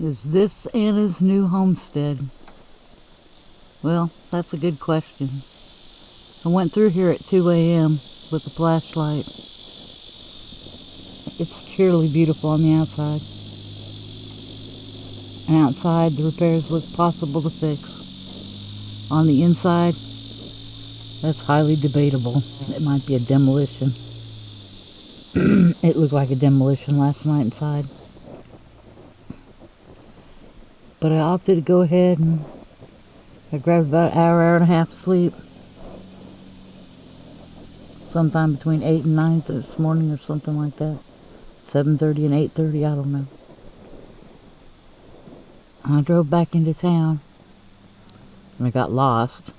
Is this Anna's new homestead? Well, that's a good question. I went through here at 2 a.m. with a flashlight. It's cheerily beautiful on the outside. And outside, the repairs look possible to fix. On the inside, that's highly debatable. It might be a demolition. It looked like a demolition last night inside. But I opted to go ahead and I grabbed about an hour and a half of sleep. Sometime between 8 and 9 this morning or something like that. 7:30 and 8:30, I don't know. I drove back into town and I got lost.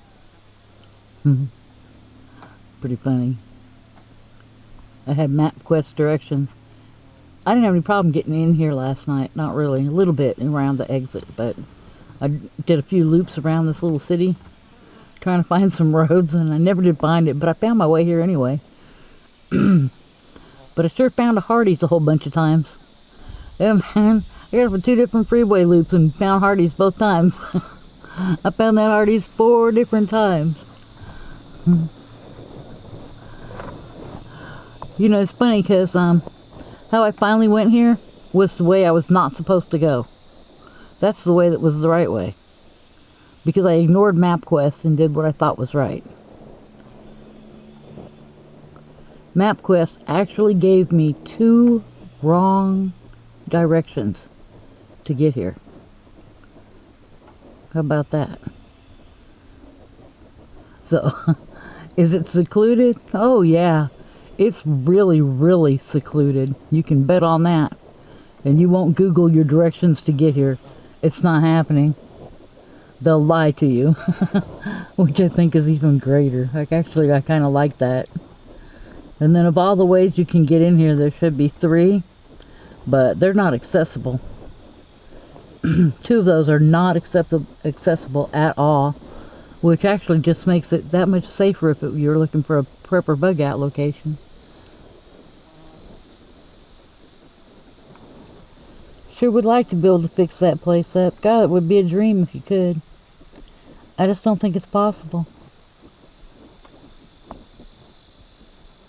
Pretty funny. I had MapQuest directions. I didn't have any problem getting in here last night. Not really. A little bit around the exit, but I did a few loops around this little city trying to find some roads, and I never did find it, but I found my way here anyway. But I sure found a Hardee's a whole bunch of times. Yeah, man. I got it for 2 different freeway loops and found Hardee's both times. I found that Hardee's 4 different times. You know, it's funny because how I finally went here was the way I was not supposed to go. That's the way that was the right way. Because I ignored MapQuest and did what I thought was right. MapQuest actually gave me 2 wrong directions to get here. How about that? So, is it secluded? Oh yeah. It's really, really secluded. You can bet on that. And you won't Google your directions to get here. It's not happening. They'll lie to you. Which I think is even greater. Like, actually, I kind of like that. And then of all the ways you can get in here, there should be 3. But they're not accessible. 2 of those are not accessible at all. Which actually just makes it that much safer if you're looking for a prepper bug out location. Sure would like to be able to fix that place up. God, it would be a dream if you could. I just don't think it's possible.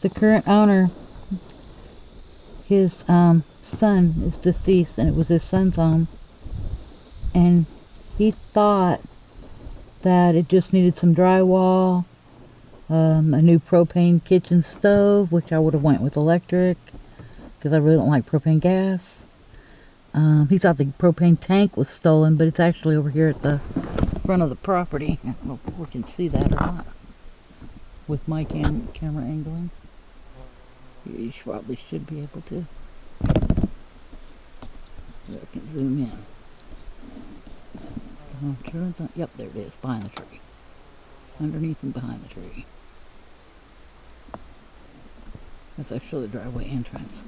The current owner, his son is deceased, and it was his son's home. And he thought that it just needed some drywall, a new propane kitchen stove, which I would have went with electric, because I really don't like propane gas. He thought the propane tank was stolen, but it's actually over here at the front of the property. I don't know if we can see that or not with my camera angling. You probably should be able to. So I can zoom in. Yep, there it is, behind the tree. Underneath and behind the tree. That's actually the driveway entrance.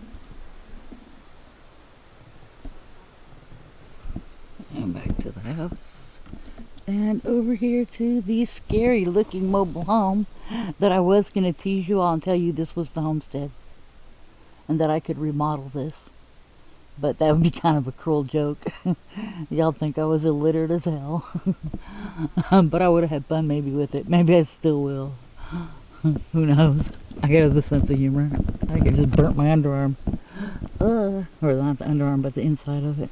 And back to the house. And over here to the scary looking mobile home that I was going to tease you all and tell you this was the homestead. And that I could remodel this. But that would be kind of a cruel joke. Y'all think I was illiterate as hell. But I would have had fun maybe with it. Maybe I still will. Who knows? I got the sense of humor. I could just burnt my underarm. Or not the underarm, but the inside of it.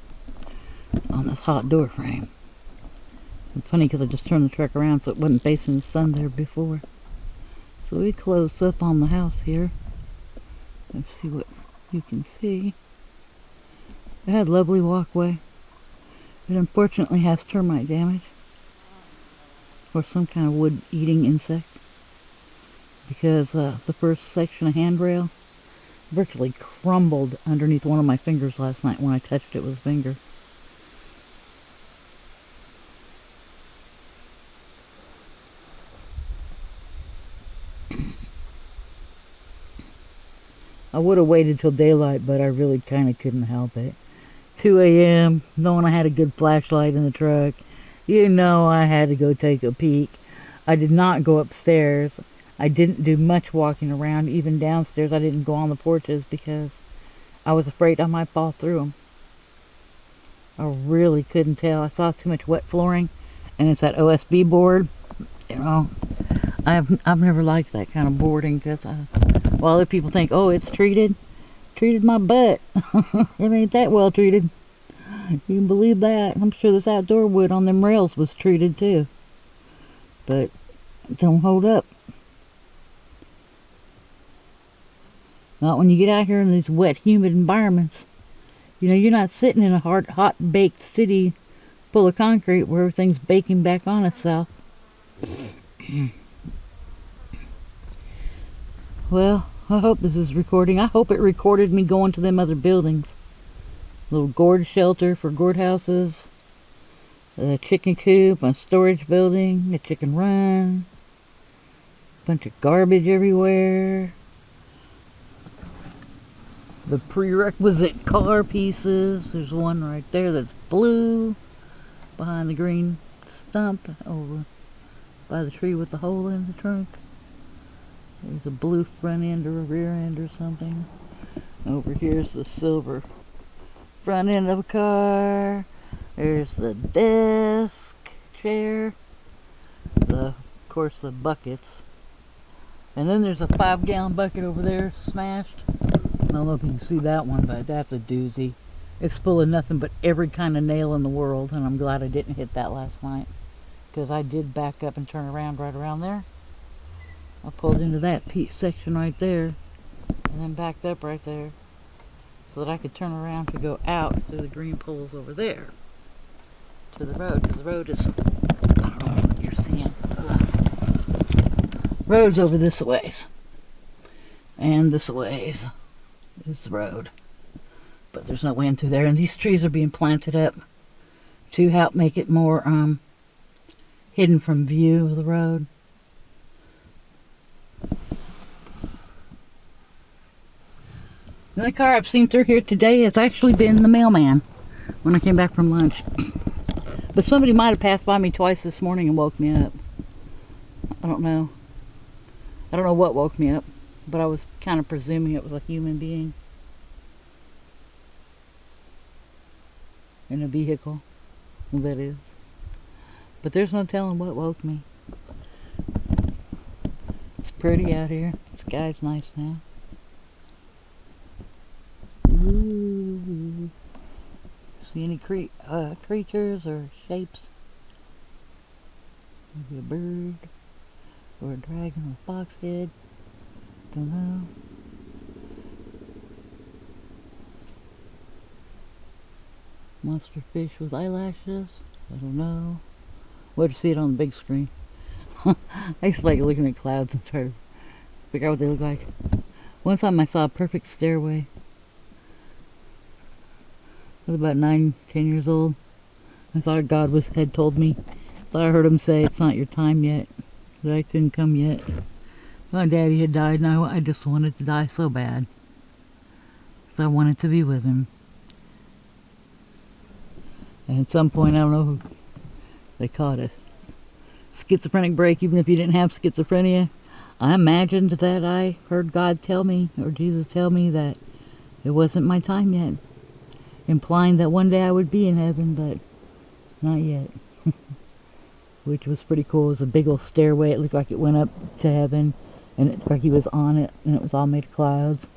On this hot door frame. It's funny because I just turned the truck around so it wasn't facing the sun there before. So we close up on the house here. Let's see what you can see. It had a lovely walkway. It unfortunately has termite damage. Or some kind of wood-eating insect. Because the first section of handrail virtually crumbled underneath one of my fingers last night when I touched it with a finger. I would have waited till daylight, but I really kind of couldn't help it. 2 a.m., knowing I had a good flashlight in the truck, you know I had to go take a peek. I did not go upstairs. I didn't do much walking around. Even downstairs, I didn't go on the porches because I was afraid I might fall through them. I really couldn't tell. I saw too much wet flooring, and it's that OSB board. You know, I've never liked that kind of boarding because well, other people think, oh, it's treated my butt. It ain't that well treated. You can believe that. I'm sure this outdoor wood on them rails was treated too, but it don't hold up. Not when you get out here in these wet, humid environments. You know, you're not sitting in a hot baked city full of concrete where everything's baking back on itself. Well, I hope this is recording. I hope it recorded me going to them other buildings. Little gourd shelter for gourd houses, a chicken coop, a storage building, a chicken run, bunch of garbage everywhere. The prerequisite car pieces. There's one right there that's blue behind the green stump over by the tree with the hole in the trunk. There's a blue front end or a rear end or something. Over here's the silver front end of a car. There's the desk, chair, of course the buckets. And then there's a 5-gallon bucket over there smashed. I don't know if you can see that one, but that's a doozy. It's full of nothing but every kind of nail in the world, and I'm glad I didn't hit that last night, because I did back up and turn around right around there. I pulled into that section right there, and then backed up right there, so that I could turn around to go out through the green poles over there to the road, because the road is, I don't know what you're seeing. Road's over this ways, and this ways is the road, but there's no way in through there, and these trees are being planted up to help make it more hidden from view of the road. The only car I've seen through here today has actually been the mailman when I came back from lunch. But somebody might have passed by me twice this morning and woke me up. I don't know. I don't know what woke me up, but I was kind of presuming it was a human being in a vehicle, that is. But there's no telling what woke me. It's pretty out here. The sky's nice now. Ooh. See any creatures or shapes? Maybe a bird or a dragon or a fox head. Don't know. Monster fish with eyelashes. I don't know. We'll have to see it on the big screen. I used to like looking at clouds and try to figure out what they look like. One time I saw a perfect stairway. I was about 9, 10 years old. I thought God had told me. Thought I heard him say, "It's not your time yet." That I couldn't come yet. My daddy had died, and I just wanted to die so bad. So I wanted to be with him. And at some point, I don't know who they caught a schizophrenic break, even if you didn't have schizophrenia. I imagined that I heard God tell me, or Jesus tell me, that it wasn't my time yet. Implying that one day I would be in heaven, but not yet. Which was pretty cool. It was a big old stairway. It looked like it went up to heaven, and it looked like he was on it, and it was all made of clouds.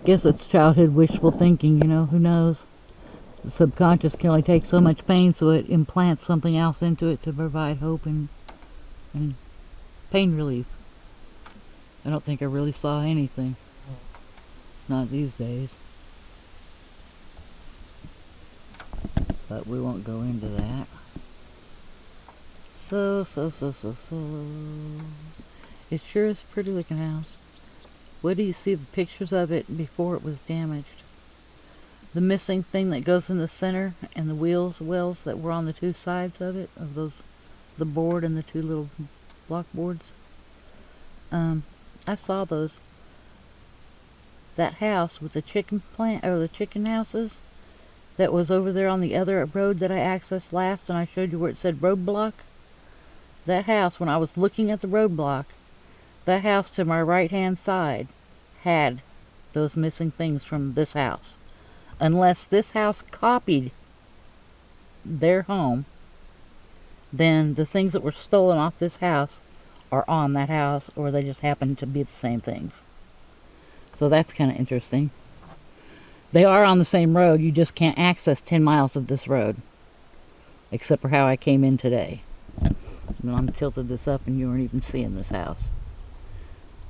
Guess it's childhood wishful thinking, you know, who knows? The subconscious can only take so much pain, so it implants something else into it to provide hope and pain relief. I don't think I really saw anything. Not these days. But we won't go into that. So. It sure is a pretty looking house. Where do you see the pictures of it before it was damaged? The missing thing that goes in the center, and the wells that were on the two sides of it, the board and the two little block boards. I saw those. That house with the chicken plant, or the chicken houses, that was over there on the other road that I accessed last, and I showed you where it said roadblock. That house, when I was looking at the roadblock, that house to my right hand side had those missing things from this house. Unless this house copied their home, then the things that were stolen off this house are on that house, or they just happen to be the same things. So that's kind of interesting. They are on the same road, you just can't access 10 miles of this road. Except for how I came in today. I'm tilted this up and you weren't even seeing this house.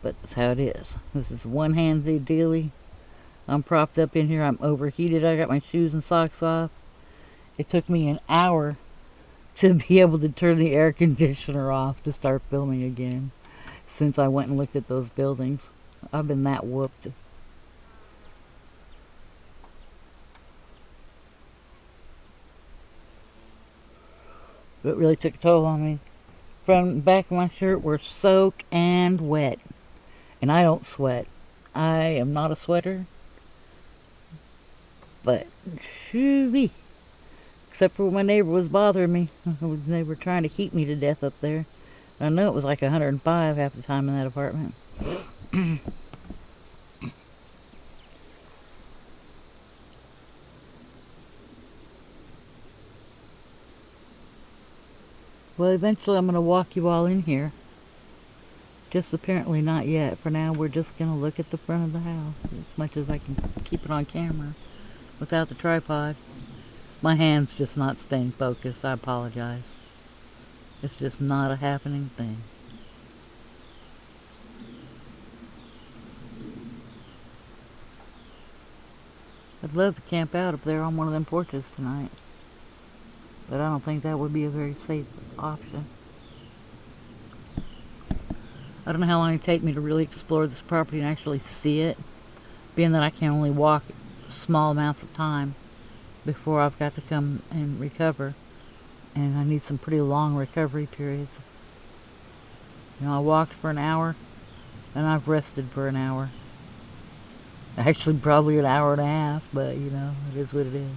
But that's how it is. This is one-handed dealy. I'm propped up in here, I'm overheated, I got my shoes and socks off. It took me an hour to be able to turn the air conditioner off to start filming again. Since I went and looked at those buildings. I've been that whooped. It really took a toll on me. Front and back of my shirt were soaked and wet. And I don't sweat. I am not a sweater. But, shoo-wee. Except for when my neighbor was bothering me. They were trying to heat me to death up there. I know it was like 105 half the time in that apartment. Well, eventually I'm going to walk you all in here. Just apparently not yet. For now, we're just going to look at the front of the house. As much as I can keep it on camera without the tripod. My hand's just not staying focused. I apologize. It's just not a happening thing. I'd love to camp out up there on one of them porches tonight. But I don't think that would be a very safe option. I don't know how long it'd take me to really explore this property and actually see it, being that I can only walk small amounts of time before I've got to come and recover. And I need some pretty long recovery periods. You know, I walked for an hour, and I've rested for an hour. Actually, probably an hour and a half, but, you know, it is what it is.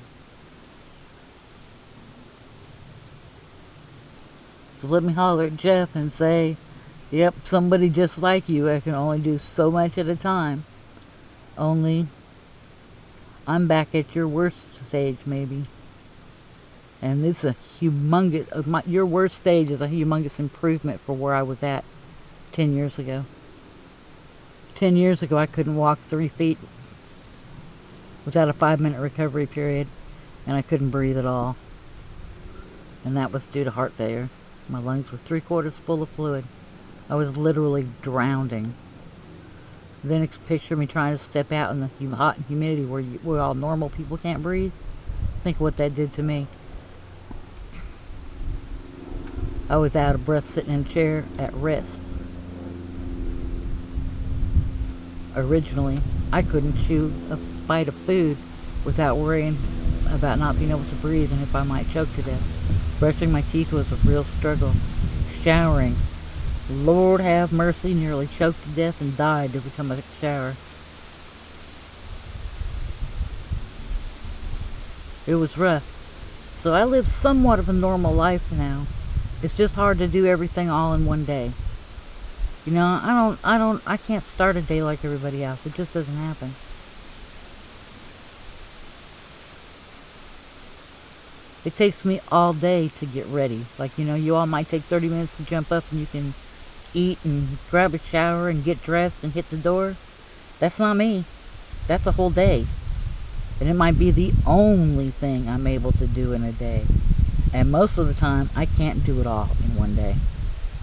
So let me holler at Jeff and say, yep, somebody just like you. I can only do so much at a time. Only, I'm back at your worst stage, maybe. And it's a humongous, your worst stage is a humongous improvement for where I was at 10 years ago. 10 years ago, I couldn't walk 3 feet without a 5-minute recovery period. And I couldn't breathe at all. And that was due to heart failure. My lungs were 3/4 full of fluid. I was literally drowning. Then picture me trying to step out in the hot and humidity where all normal people can't breathe. Think what that did to me. I was out of breath sitting in a chair at rest. Originally, I couldn't chew a bite of food without worrying about not being able to breathe and if I might choke to death. Brushing my teeth was a real struggle. Showering. Lord have mercy, nearly choked to death and died every time I took a shower. It was rough. So I live somewhat of a normal life now. It's just hard to do everything all in one day. You know, I can't start a day like everybody else. It just doesn't happen. It takes me all day to get ready. Like, you know, you all might take 30 minutes to jump up and you can eat and grab a shower and get dressed and hit the door. That's not me. That's a whole day. And it might be the only thing I'm able to do in a day. And most of the time, I can't do it all in one day.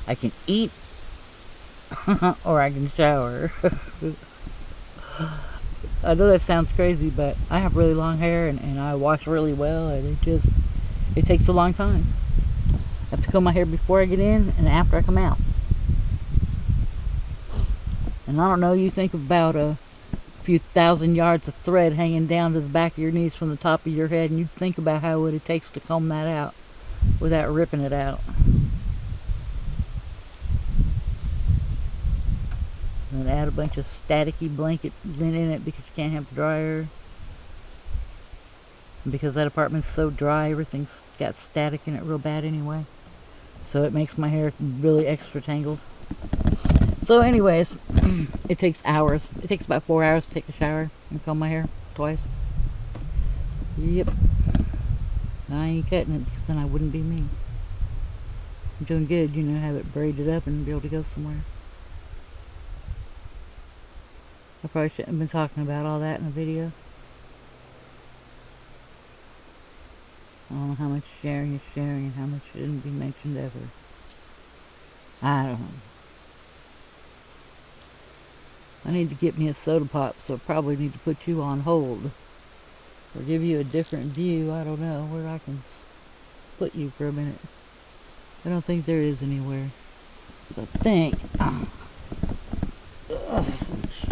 I can eat or I can shower. I know that sounds crazy, but I have really long hair and I wash really well, and it takes a long time. I have to comb my hair before I get in and after I come out. And I don't know, you think about a few thousand yards of thread hanging down to the back of your knees from the top of your head, and you think about how what it takes to comb that out without ripping it out. And add a bunch of staticky blanket lint in it because you can't have the dryer. And because that apartment's so dry, everything's got static in it real bad anyway. So it makes my hair really extra tangled. So anyways, it takes hours. It takes about 4 hours to take a shower and comb my hair twice. Yep. I ain't cutting it because then I wouldn't be me. I'm doing good, you know, have it braided up and be able to go somewhere. I probably shouldn't have been talking about all that in a video. I don't know how much sharing is sharing and how much shouldn't be mentioned ever. I don't know. I need to get me a soda pop, so I probably need to put you on hold. Or give you a different view, I don't know, where I can put you for a minute. I don't think there is anywhere. I think.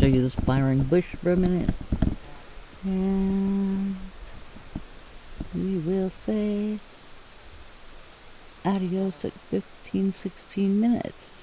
Show you this flowering bush for a minute. And we will say adios at 15, 16 minutes.